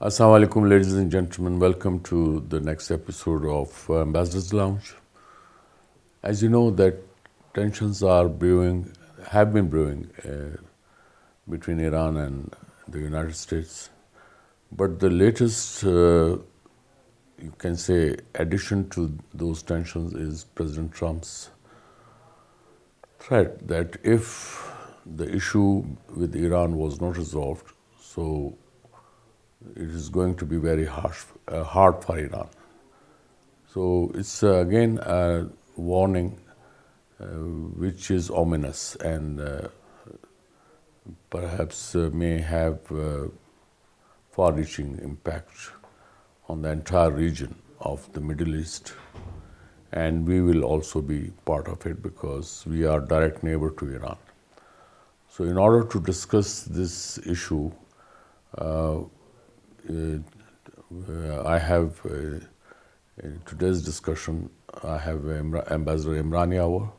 Assalamu alaikum, ladies and gentlemen. Welcome to the next episode of Ambassador's Lounge. As you know, that tensions have been brewing between Iran and the United States. But the latest, you can say, addition to those tensions is President Trump's threat that if the issue with Iran was not resolved, so it is going to be very hard for Iran. So it's again a warning which is ominous and perhaps may have far-reaching impact on the entire region of the Middle East. And we will also be part of it because we are direct neighbor to Iran. So in order to discuss this issue, I have in today's discussion, I have Ambassador Imran Yawar,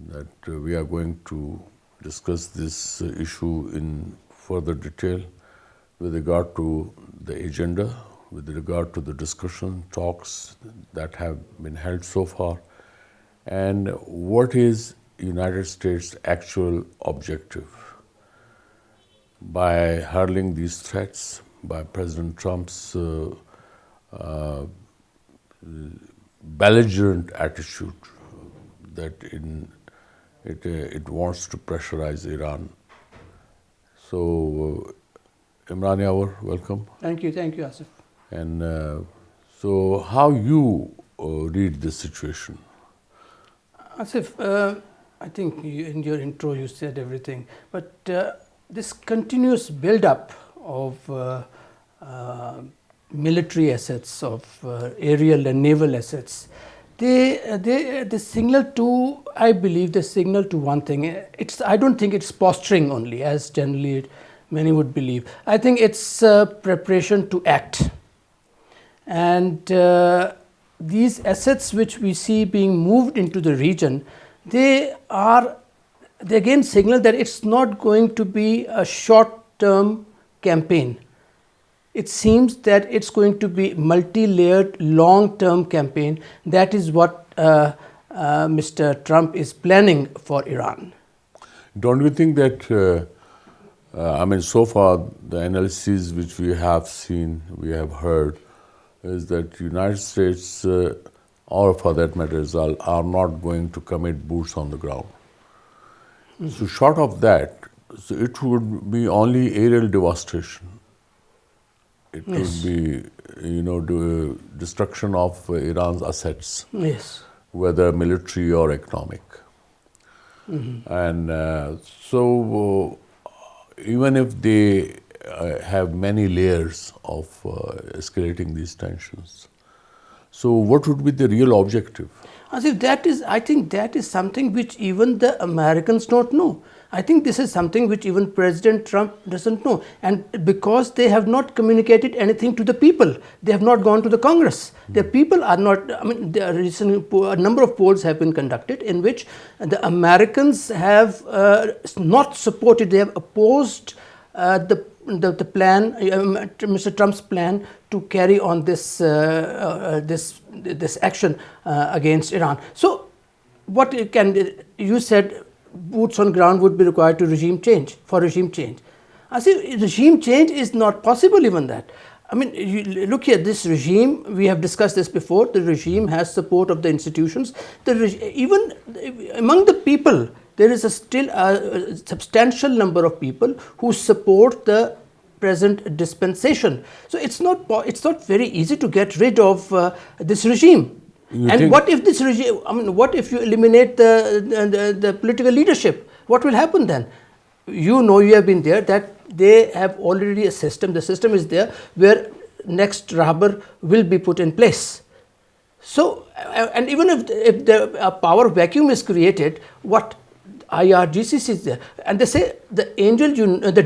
that we are going to discuss this issue in further detail with regard to the agenda, with regard to the discussion, talks that have been held so far, and what is United States' actual objective by hurling these threats, by President Trump's belligerent attitude that it wants to pressurize Iran. So, Imran Yawar, welcome. Thank you, Asif. And so, how you read this situation? Asif, I think in your intro you said everything, but this continuous build-up of military assets, of aerial and naval assets, they signal to, I believe, they signal to one thing. I don't think it's posturing only, as generally many would believe. I think it's preparation to act. And these assets which we see being moved into the region, they again signal that it's not going to be a short-term campaign. It seems that it's going to be multi-layered, long-term campaign. That is what Mr. Trump is planning for Iran. Don't you think that, so far the analyses which we have seen, we have heard, is that United States, or for that matter Israel, are not going to commit boots on the ground. Mm-hmm. So short of that, so it would be only aerial devastation. It would be, destruction of Iran's assets, whether military or economic. Mm-hmm. And so even if they have many layers of escalating these tensions, so what would be the real objective? I think that is something which even the Americans don't know. I think this is something which even President Trump doesn't know. And because they have not communicated anything to the people, they have not gone to the Congress. The people are not, there are a number of polls have been conducted in which the Americans have not supported, they have opposed the plan, Mr. Trump's plan to carry on this action against Iran. So, you said boots on ground would be required for regime change. I say regime change is not possible even that. You look here, this regime, we have discussed this before, the regime has support of the institutions. Even among the people, there is still a substantial number of people who support the present dispensation. So it's not very easy to get rid of this regime. What if this regime? What if you eliminate the political leadership? What will happen then? You have been there, that they have already a system. The system is there where next Rahbar will be put in place. So, and even if a power vacuum is created, what IRGCC is there, and they say the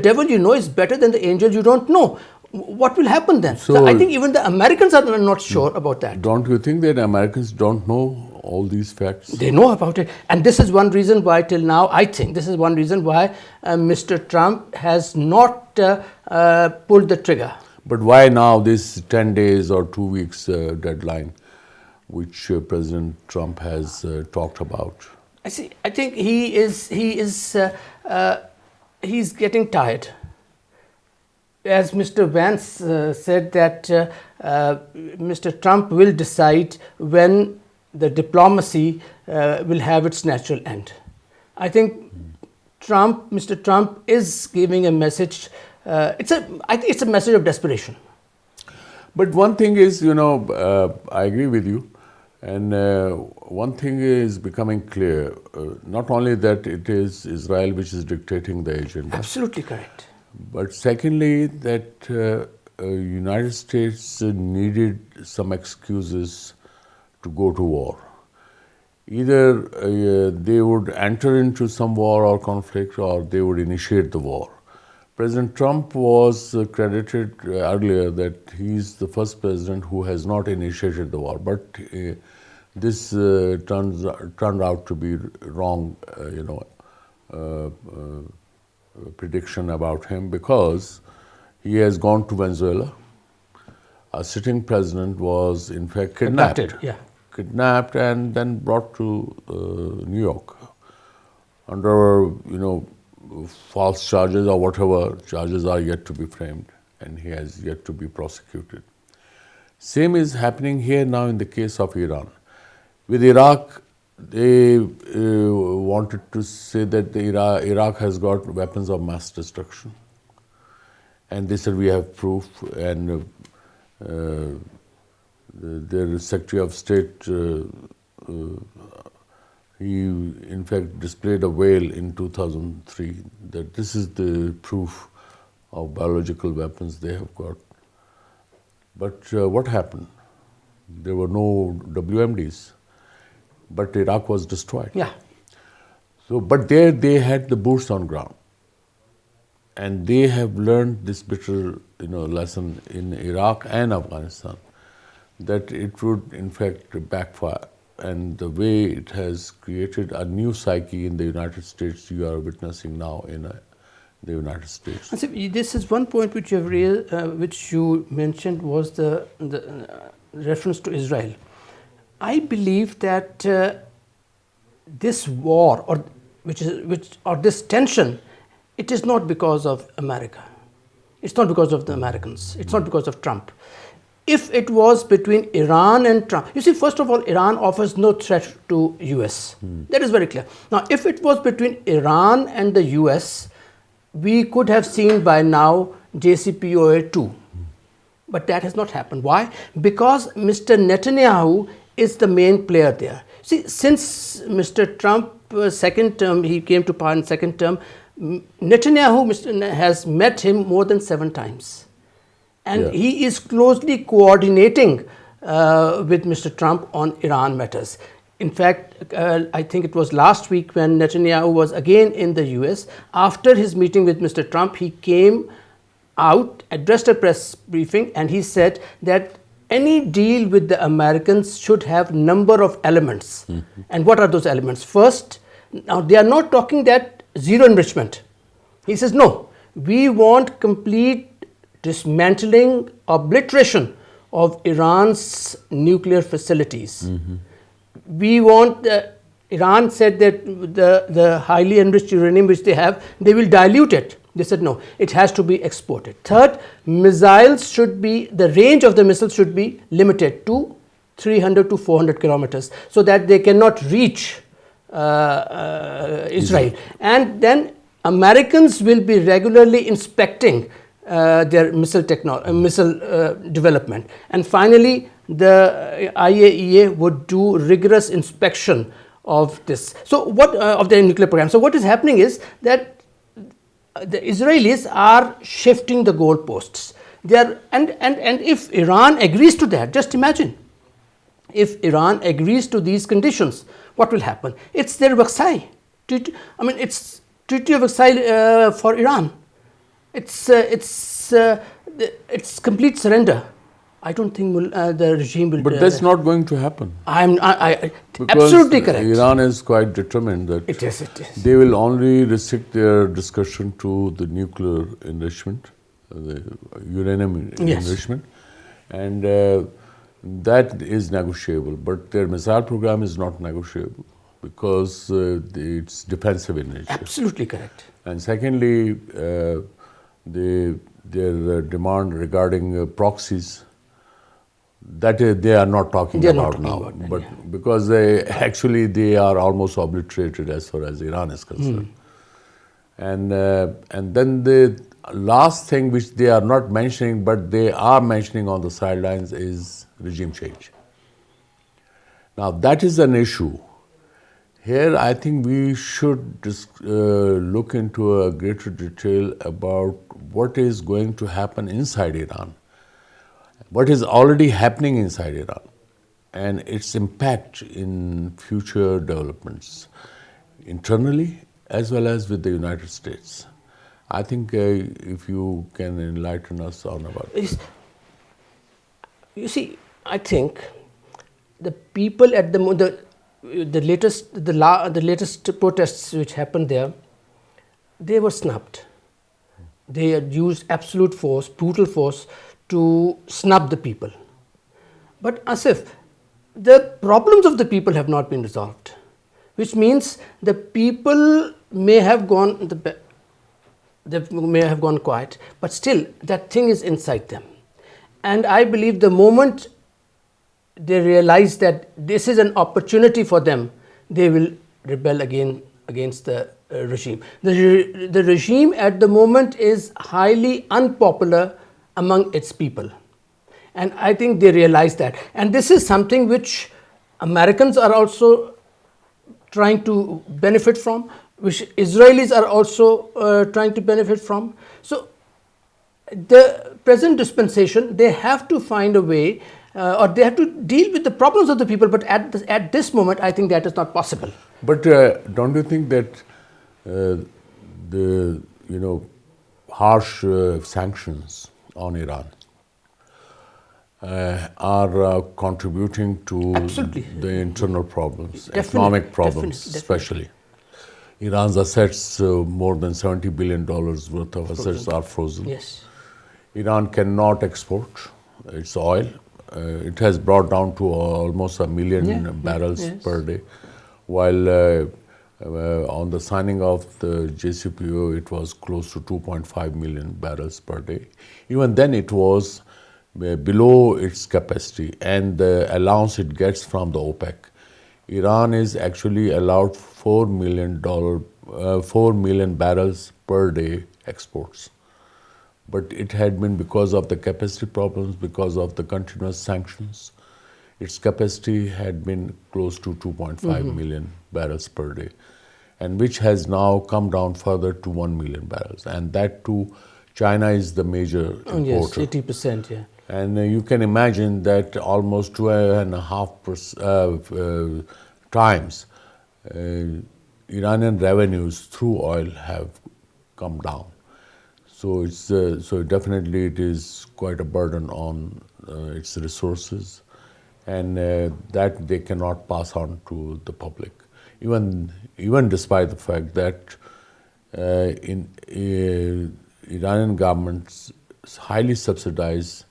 devil you know is better than the angel you don't know. What will happen then? So I think even the Americans are not sure about that. Don't you think that Americans don't know all these facts? They know about it, and this is one reason why till now, I think this is one reason why Mr. Trump has not pulled the trigger. But why now this 10 days or 2 weeks deadline, which President Trump has talked about? I think he's getting tired. As Mr. Vance said that Mr. Trump will decide when the diplomacy will have its natural end. I think Mr. Trump is giving a message. I think it's a message of desperation. But one thing is, I agree with you. And one thing is becoming clear, not only that it is Israel which is dictating the agenda. Absolutely correct. But secondly, that United States needed some excuses to go to war. Either they would enter into some war or conflict, or they would initiate the war. President Trump was credited earlier that he's the first president who has not initiated the war, but this turned out to be wrong, prediction about him, because he has gone to Venezuela. A sitting president was in fact kidnapped and then brought to New York under false charges or whatever charges are yet to be framed, and he has yet to be prosecuted. Same is happening here now in the case of Iran. With Iraq, they wanted to say that Iraq has got weapons of mass destruction, and they said we have proof, and their Secretary of State, he in fact displayed a whale in 2003 that this is the proof of biological weapons they have got. But what happened? There were no WMDs, but Iraq was destroyed. Yeah. So, but there they had the boots on ground, and they have learned this bitter, lesson in Iraq and Afghanistan, that it would in fact backfire. And the way it has created a new psyche in the United States, you are witnessing now in the United States. And so this is one point which you mentioned, was the reference to Israel. I believe that this war or this tension, it is not because of America. It's not because of the Americans. It's not because of Trump. If it was between Iran and Trump, you see, first of all, Iran offers no threat to US. That is very clear. Now, if it was between Iran and the US, we could have seen by now JCPOA 2. But that has not happened. Why? Because Mr. Netanyahu is the main player there. See, since Mr. Trump's second term, he came to power in second term, Netanyahu has met him more than 7 times. And he is closely coordinating with Mr. Trump on Iran matters. In fact, I think it was last week when Netanyahu was again in the US. After his meeting with Mr. Trump, he came out, addressed a press briefing, and he said that any deal with the Americans should have number of elements. And what are those elements? First, now they are not talking that zero enrichment. He says, no, we want complete dismantling, obliteration of Iran's nuclear facilities. We want, Iran said that the highly enriched uranium which they have, they will dilute it. They said no, it has to be exported. Third, missiles should be, the range of the missiles should be limited to 300 to 400 kilometers so that they cannot reach Israel. And then Americans will be regularly inspecting their missile development. And finally, the IAEA would do rigorous inspection of this. So what of the nuclear program? So what is happening is that the Israelis are shifting the goalposts. They are, and if Iran agrees to that, just imagine, if Iran agrees to these conditions, what will happen? It's their Versailles. It's Treaty of Versailles for Iran. It's complete surrender. I don't think the regime will. But that's not going to happen. Absolutely correct. Iran is quite determined that it is. They will only restrict their discussion to the nuclear enrichment, the uranium Yes. enrichment, and that is negotiable. But their missile program is not negotiable because it's defensive in nature. Absolutely correct. And secondly, their demand regarding proxies, that they are not talking They are not about talking now, about that, but yeah. because they are almost obliterated as far as Iran is concerned. And then the last thing which they are not mentioning, but they are mentioning on the sidelines, is regime change. Now that is an issue. Here, I think we should look into a greater detail about what is going to happen inside Iran, what is already happening inside Iran, and its impact in future developments, internally as well as with the United States. I think if you can enlighten us on about Yes. You see, I think the people at the latest protests which happened there, they were snubbed. They had used absolute force, brutal force, to snub the people. But Asif, the problems of the people have not been resolved, which means the people may have gone quiet, but still that thing is inside them. And I believe the moment they realize that this is an opportunity for them, they will rebel again against the regime. The regime at the moment is highly unpopular among its people. And I think they realize that. And this is something which Americans are also trying to benefit from, which Israelis are also trying to benefit from. So the present dispensation, they have to find a way or they have to deal with the problems of the people, but at this moment, I think that is not possible. But don't you think that the harsh sanctions on Iran are contributing to Absolutely. the internal problems, Definitely, economic problems, definitely. especially? Iran's assets, more than $70 billion worth of assets are frozen. Yes. Iran cannot export its oil. It has brought down to almost 1 million barrels yes. per day, while on the signing of the JCPOA, it was close to 2.5 million barrels per day. Even then, it was below its capacity and the allowance it gets from the OPEC. Iran is actually allowed 4 million barrels per day exports. But it had been because of the capacity problems, because of the continuous sanctions, its capacity had been close to 2.5 million barrels per day, and which has now come down further to 1 million barrels. And that too, China is the major importer. Yes, 80%, yeah. And you can imagine that almost 2.5 times Iranian revenues through oil have come down. So so definitely it is quite a burden on its resources, and that they cannot pass on to the public. Even despite the fact that Iranian governments highly subsidize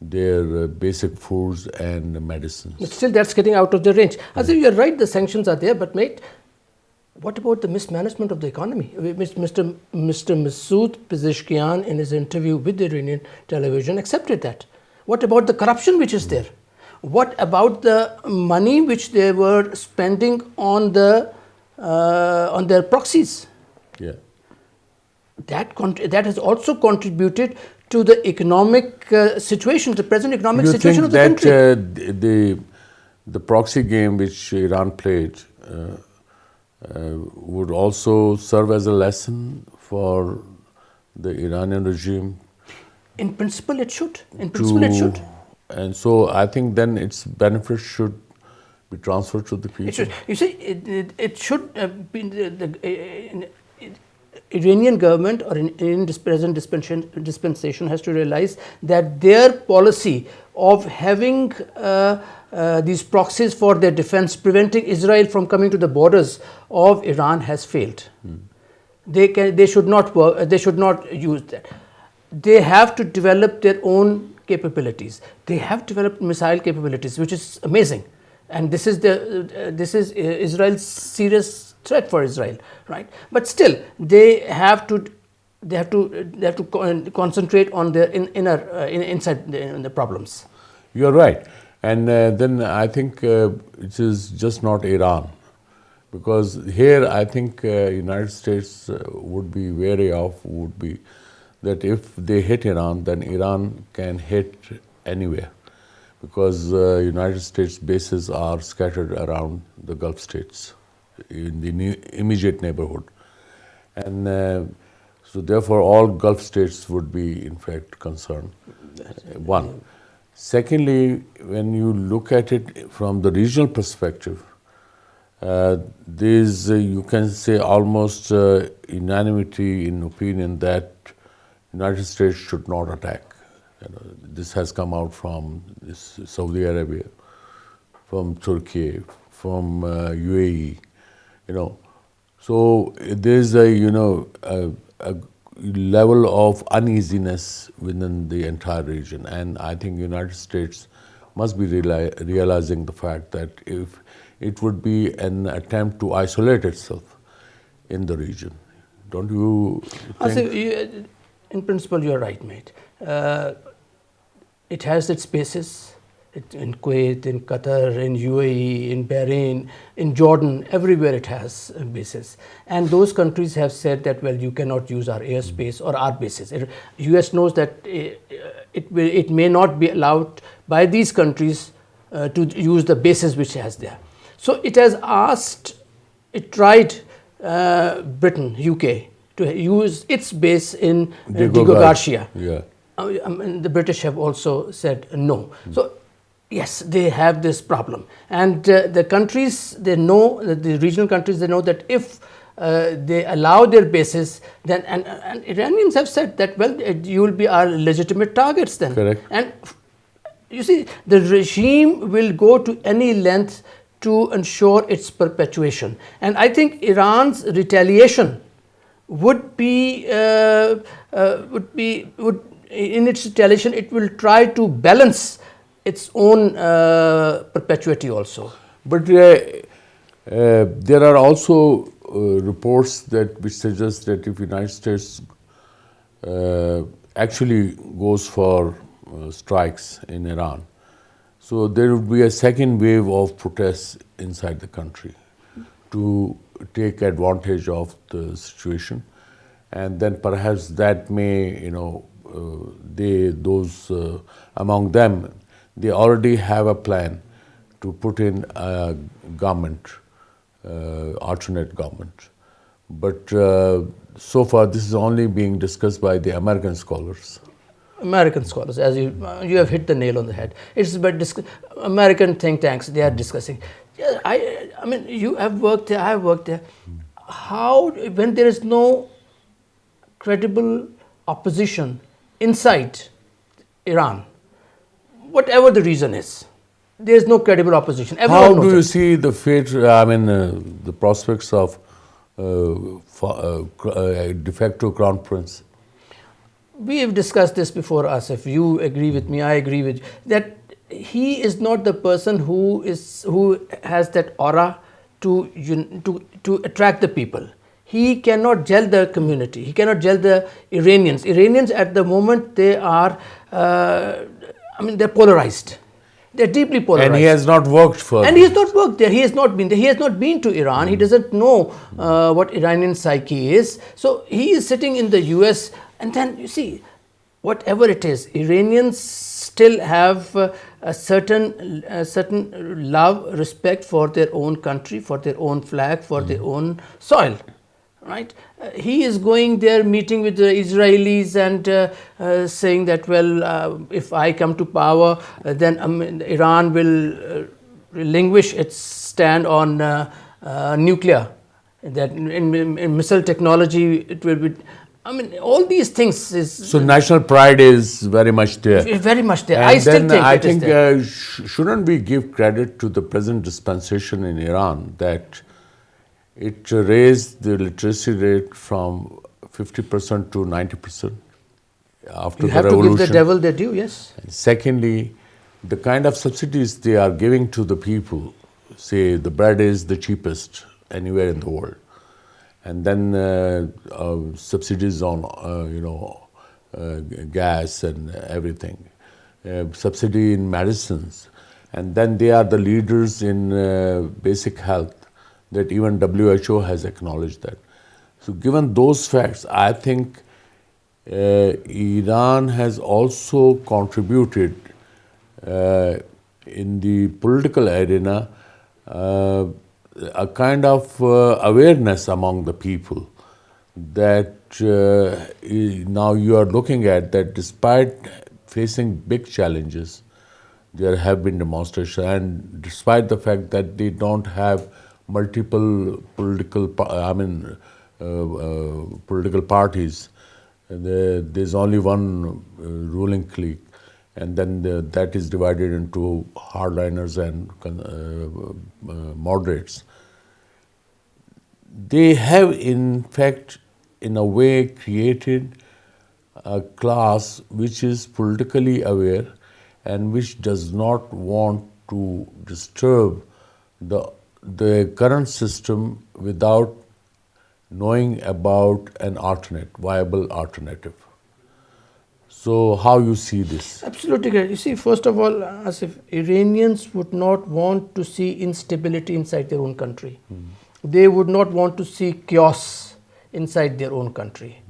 their basic foods and medicines. But still, that's getting out of the range. As if you're right, the sanctions are there, but mate, what about the mismanagement of the economy? Mr. Masoud Pezeshkian, in his interview with the Iranian television, accepted that. What about the corruption which is there? What about the money which they were spending on on their proxies? Yeah. That has also contributed to the economic situation, the present economic situation of the country. You think that the proxy game which Iran played would also serve as a lesson for the Iranian regime? In principle, it should. In principle, it should. And so I think then its benefits should be transferred to the people. It should. You see, it should be Iranian government or in this present dispensation has to realize that their policy of having these proxies for their defense, preventing Israel from coming to the borders of Iran, has failed. They should not work. They should not use that. they have to develop their own capabilities. They have developed missile capabilities, which is amazing, and this is Israel's serious threat for Israel, right? But still, they have to concentrate on their inside the problems. You're right. And then I think it is just not Iran. Because here I think United States would be wary of, would be that if they hit Iran, then Iran can hit anywhere. Because United States bases are scattered around the Gulf states in the immediate neighborhood. And so therefore all Gulf states would be in fact concerned. One. Secondly, when you look at it from the regional perspective, there's you can say almost unanimity in opinion that United States should not attack. This has come out from Saudi Arabia, from Turkey, from UAE. So there's a level of uneasiness within the entire region, and I think United States must be realizing the fact that if it would be an attempt to isolate itself in the region. Don't you think? In principle, you're right, mate. It has its bases in Kuwait, in Qatar, in UAE, in Bahrain, in Jordan, everywhere it has bases. And those countries have said that, well, you cannot use our airspace or our bases. US knows that it may not be allowed by these countries to use the bases which it has there. So it has tried Britain, UK, to use its base in Diego Garcia. Yeah. The British have also said no. So yes, they have this problem. And the countries, they know, the regional countries, they know that if they allow their bases, then, and Iranians have said that, well, you will be our legitimate targets then. Correct. And you see, the regime will go to any length to ensure its perpetuation. And I think Iran's retaliation would in its retaliation, it will try to balance its own perpetuity also. But there are also reports which suggest that if United States actually goes for strikes in Iran, so there would be a second wave of protests inside the country to take advantage of the situation, and then perhaps that may, those among them, they already have a plan to put in a government, alternate government. But so far this is only being discussed by the American scholars. American scholars, as you have hit the nail on the head. It's about American think tanks, they are discussing. I mean, you have worked there, I have worked there. How, when there is no credible opposition inside Iran, whatever the reason is, there is no credible opposition. Everyone How do you see the fate, the prospects of de facto crown prince? We have discussed this before, Asif. You agree with me, I agree with you, that he is not the person who has that aura to attract the people. He cannot gel the community. He cannot gel the Iranians. Iranians at the moment, they are, they're polarized. They're deeply polarized. And he has not worked for. And he has not worked there. He has not been there. He has not been to Iran. He doesn't know what Iranian psyche is. So he is sitting in the US, and then you see, whatever it is, Iranians still have a certain love, respect for their own country, for their own flag, for their own soil. Right? He is going there, meeting with the Israelis and saying that, well, if I come to power, then Iran will relinquish its stand on nuclear. That in missile technology, it will be. All these things is. So national pride is very much there. Very much there. And I still think I it is think there. Shouldn't we give credit to the present dispensation in Iran that it raised the literacy rate from 50% to 90%? after You the have to revolution. give the devil their due, yes. And secondly, the kind of subsidies they are giving to the people, say the bread is the cheapest anywhere in the world, and then subsidies on gas and everything, subsidy in medicines, and then they are the leaders in basic health, that even WHO has acknowledged that. So given those facts, I think Iran has also contributed in the political arena a kind of awareness among the people that now you are looking at, that despite facing big challenges, there have been demonstrations, and despite the fact that they don't have multiple political political parties, there's only one ruling clique, and then that is divided into hardliners and moderates. They have, in fact, in a way, created a class which is politically aware and which does not want to disturb the current system without knowing about an viable alternative. So how you see this? Absolutely correct. You see, first of all, as if Iranians would not want to see instability inside their own country. They would not want to see chaos inside their own country.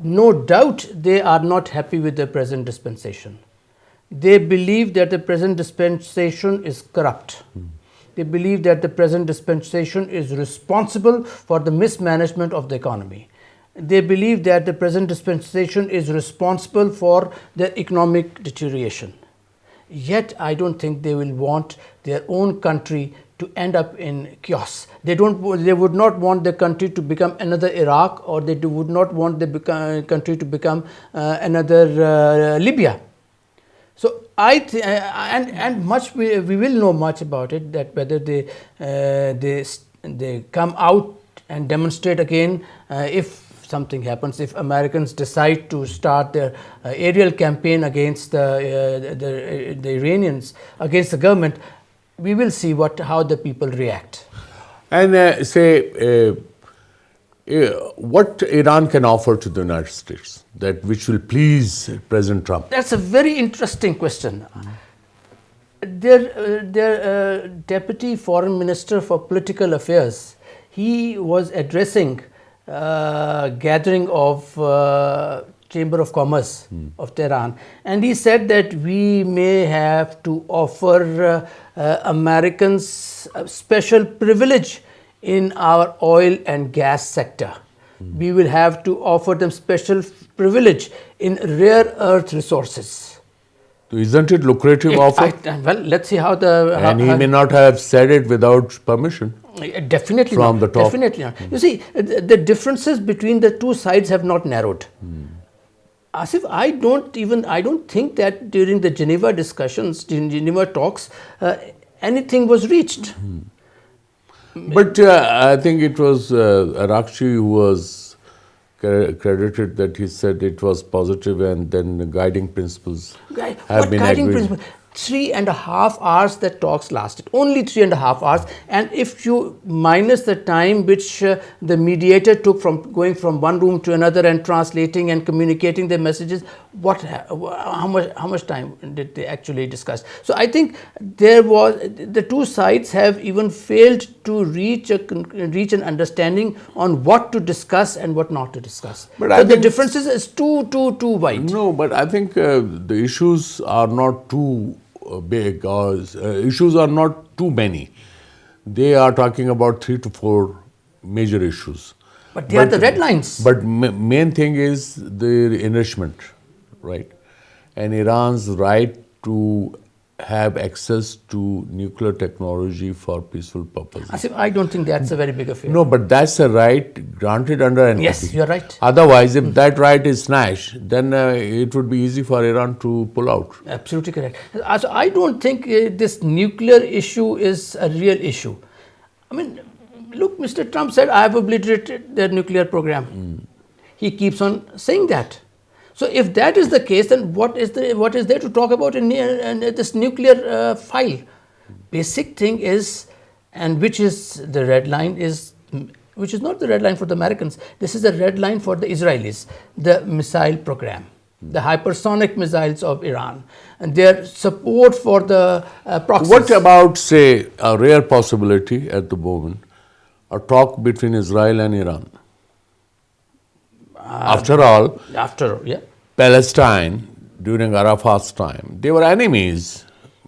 No doubt they are not happy with the present dispensation. They believe that the present dispensation is corrupt. They believe that the present dispensation is responsible for the mismanagement of the economy. They believe that the present dispensation is responsible for their economic deterioration. Yet, I don't think they will want their own country to end up in chaos. They would not want the country to become another Iraq, or they would not want the country to become another Libya. So and much we will know much about it, that whether they come out and demonstrate again if something happens, if Americans decide to start their aerial campaign against the Iranians, against the government, we will see how the people react. And what Iran can offer to the United States, that which will please President Trump? That's a very interesting question. Their Deputy Foreign Minister for Political Affairs, he was addressing gathering of Chamber of Commerce of Tehran, and he said that we may have to offer Americans a special privilege in our oil and gas sector. We will have to offer them special privilege in rare earth resources. So isn't it lucrative offer? Well, let's see how the... And he may not have said it without permission. Definitely from not. The top. Definitely not. You see, the differences between the two sides have not narrowed. Asif, I don't think that during the Geneva discussions, Geneva talks, anything was reached. But I think it was Arakshi who was credited, that he said it was positive, and then the guiding principles have been agreed. 3.5 hours that talks lasted, only 3.5 hours, and if you minus the time which the mediator took from going from one room to another and translating and communicating their messages, how much time did they actually discuss? So I think the two sides have even failed to reach an understanding on what to discuss and what not to discuss. But so the differences is too wide. No, but I think the issues are not too big, or issues are not too many. They are talking about 3 to 4 major issues. But they are the red lines. But main thing is the enrichment, right? And Iran's right to have access to nuclear technology for peaceful purposes. I don't think that's a very big affair. No, but that's a right granted under NPT. Yes, you're right. Otherwise, if that right is snatched, then it would be easy for Iran to pull out. Absolutely correct. So I don't think this nuclear issue is a real issue. I mean, look, Mr. Trump said, I have obliterated their nuclear program. He keeps on saying that. So if that is the case, then what is there to talk about in this nuclear file? Basic thing is, and which is the red line is, which is not the red line for the Americans. This is the red line for the Israelis, the missile program, the hypersonic missiles of Iran, and their support for the proxies. What about, say, a rare possibility at the moment, a talk between Israel and Iran? After all, Yeah. Palestine, during Arafat's time, they were enemies.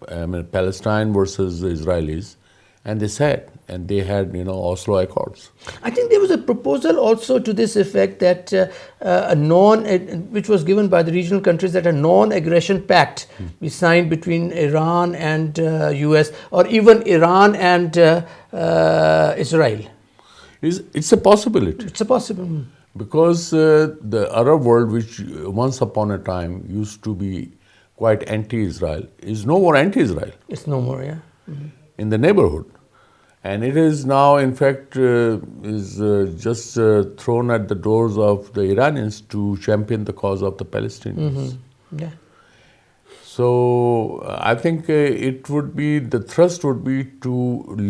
I mean, Palestine versus the Israelis, and they said, and they had, Oslo Accords. I think there was a proposal also to this effect that which was given by the regional countries, that a non-aggression pact be signed between Iran and US, or even Iran and Israel. It's a possibility. It's a possible. Because the Arab world, which once upon a time used to be quite anti-Israel, is no more anti-Israel. It's no more, yeah. In the neighborhood. And it is now, in fact, just thrown at the doors of the Iranians to champion the cause of the Palestinians. Yeah. So I think the thrust would be to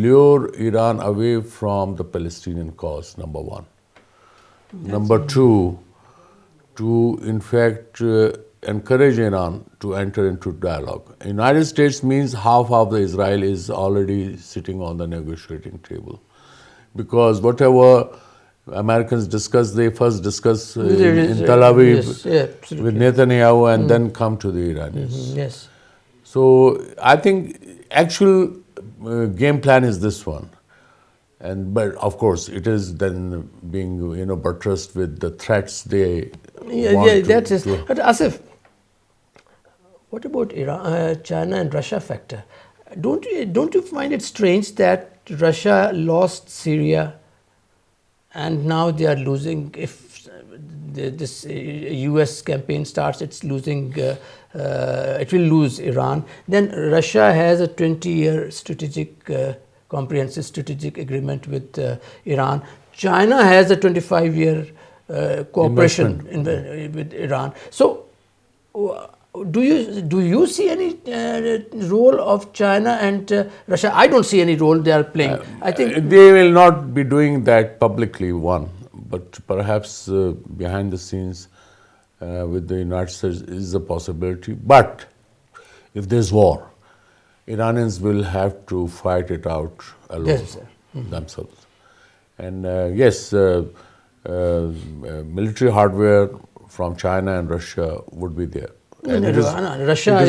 lure Iran away from the Palestinian cause, number one. Number two, to in fact encourage Iran to enter into dialogue. United States means half of the Israel is already sitting on the negotiating table. Because whatever Americans discuss, they first discuss in Tel Aviv with Netanyahu and then come to the Iranians. Yes. So I think actual game plan is this one. But of course, it is then being buttressed with the threats they want that is. But Asif, what about Iran, China and Russia factor? Don't you find it strange that Russia lost Syria, and now they are losing? If this U.S. campaign starts, it's losing. It will lose Iran. Then Russia has a 20-year comprehensive strategic agreement with Iran. China has a 25-year cooperation with Iran. So, do you see any role of China and Russia? I don't see any role they are playing. I think they will not be doing that publicly, but perhaps behind the scenes with the United States is a possibility. But if there's war, Iranians will have to fight it out alone, themselves. And yes, military hardware from China and Russia would be there. Russia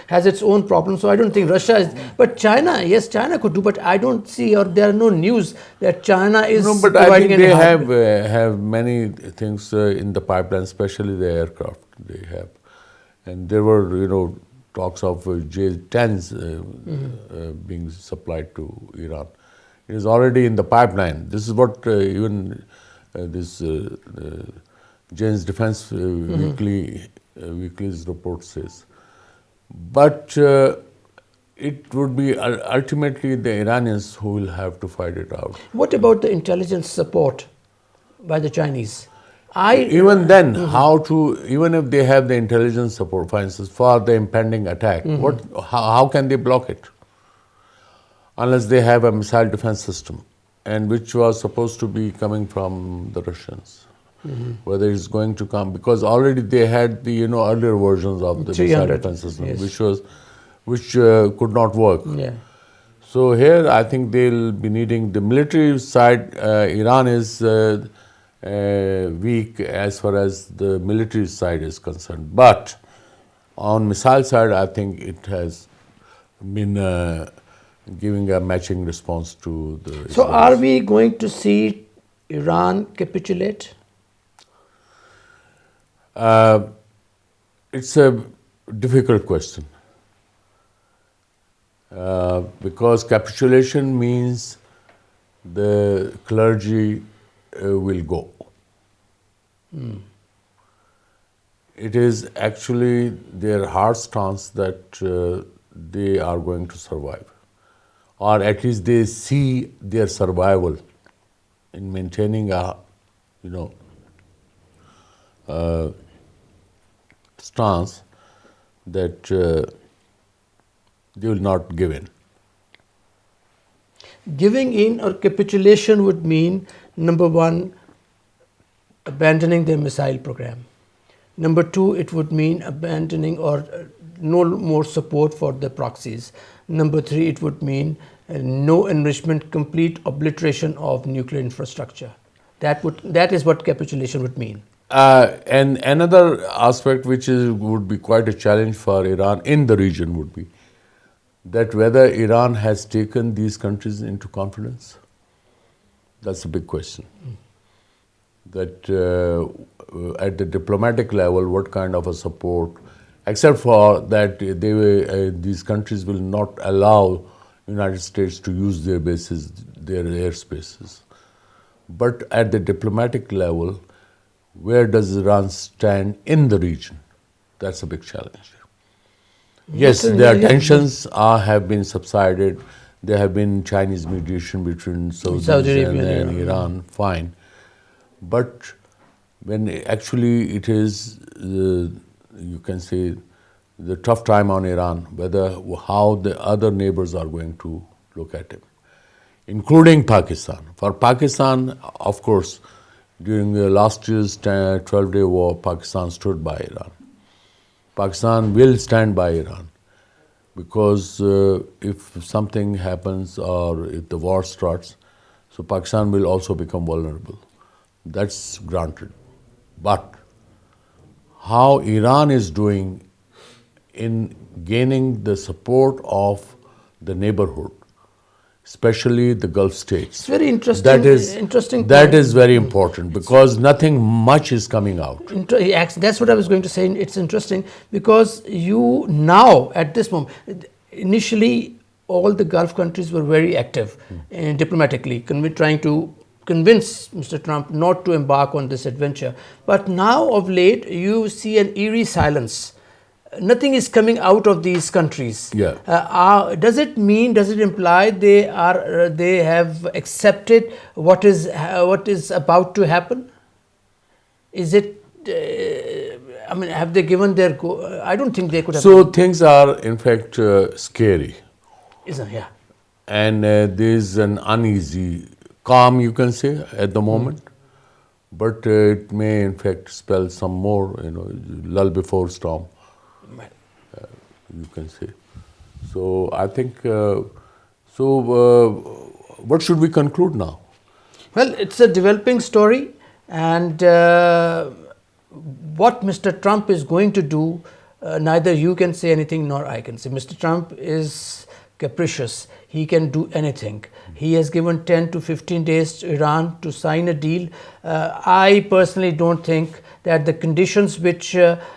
has its own problems, so I don't think Russia is. But China, yes, China could do, but I don't see, or there are no news that China is. No, but I think they have many things in the pipeline, especially the aircraft they have. And there were, talks of J-10s being supplied to Iran. It is already in the pipeline. This is what even this Jane's Defense Weekly's report says. But it would be ultimately the Iranians who will have to fight it out. What about the intelligence support by the Chinese? Even then, even if they have the intelligence support, for instance, for the impending attack, how can they block it? Unless they have a missile defense system, and which was supposed to be coming from the Russians. Whether it's going to come, because already they had the earlier versions of the missile defense system, yes, which could not work. Yeah. So here I think they'll be needing the military side. Iran is weak as far as the military side is concerned, but on missile side, I think it has been giving a matching response to the Israelis. So are we going to see Iran capitulate? It's a difficult question because capitulation means the clergy will go. It is actually their hard stance that they are going to survive, or at least they see their survival in maintaining a stance that they will not give in. Giving in or capitulation would mean, number one, abandoning their missile program. Number two, it would mean abandoning or no more support for the proxies. Number three, it would mean no enrichment, complete obliteration of nuclear infrastructure. That is what capitulation would mean. And another aspect which would be quite a challenge for Iran in the region would be that whether Iran has taken these countries into confidence. That's a big question. That at the diplomatic level, what kind of a support, except for that these countries will not allow United States to use their bases, their airspaces. But at the diplomatic level, where does Iran stand in the region? That's a big challenge. Yes, their tensions have been subsided. There have been Chinese mediation between Saudi Arabia and Iran, fine. But when actually it is, you can say, the tough time on Iran, how the other neighbors are going to look at it, including Pakistan. For Pakistan, of course, during the last year's 12-day war, Pakistan stood by Iran. Pakistan will stand by Iran because if something happens or if the war starts, so Pakistan will also become vulnerable. That's granted. But how Iran is doing in gaining the support of the neighborhood, especially the Gulf states. It's very interesting. That is very important because nothing much is coming out. That's what I was going to say. It's interesting because you now, at this moment, initially all the Gulf countries were very active diplomatically, trying to convince Mr. Trump not to embark on this adventure. But now of late, you see an eerie silence. Nothing is coming out of these countries. Yeah. Does it imply they have accepted what is about to happen? Is it? Have they given their go? I don't think they could have. So things are in fact scary. Yeah. And there's an uneasy calm, you can say, at the moment. But it may in fact spell some more, lull before storm. You can say. So I think, what should we conclude now? Well, it's a developing story, and what Mr. Trump is going to do, neither you can say anything nor I can say. Mr. Trump is capricious. He can do anything. He has given 10 to 15 days to Iran to sign a deal. I personally don't think that the conditions which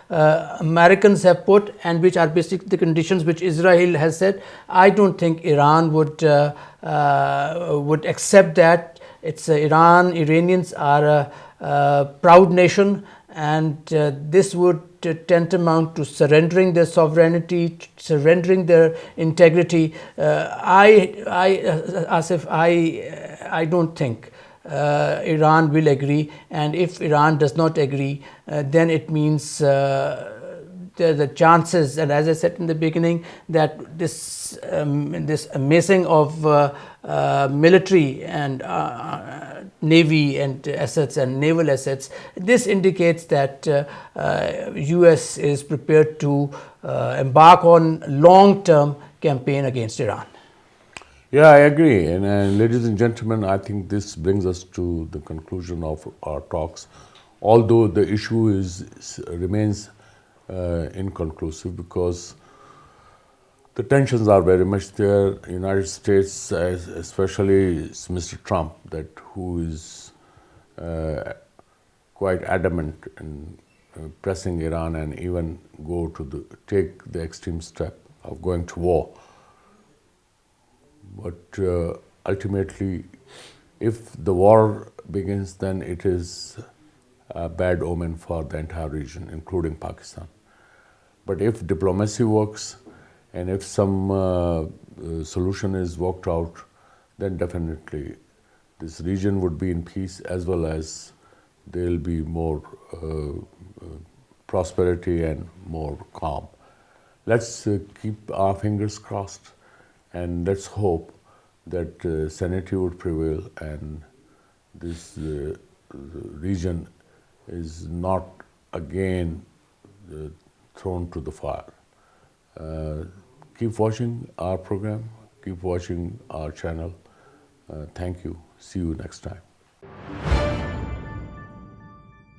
Americans have put and which are basically the conditions which Israel has said, I don't think Iran would accept that. Iranians are a proud nation, and this would tantamount to surrendering their sovereignty, surrendering their integrity. Asif, I don't think Iran will agree, and if Iran does not agree, then it means the chances, and as I said in the beginning, that this amazing of military and navy and assets and naval assets, this indicates that US is prepared to embark on long-term campaign against Iran. Yeah, I agree. And ladies and gentlemen, I think this brings us to the conclusion of our talks. Although the issue remains inconclusive because the tensions are very much there. United States, especially Mr. Trump, who is quite adamant in pressing Iran and even take the extreme step of going to war. But ultimately, if the war begins, then it is a bad omen for the entire region, including Pakistan. But if diplomacy works and if some solution is worked out, then definitely this region would be in peace, as well as there will be more prosperity and more calm. Let's keep our fingers crossed, and let's hope that sanity would prevail and this region is not again thrown to the fire. Keep watching our program, keep watching our channel. Thank you. See you next time.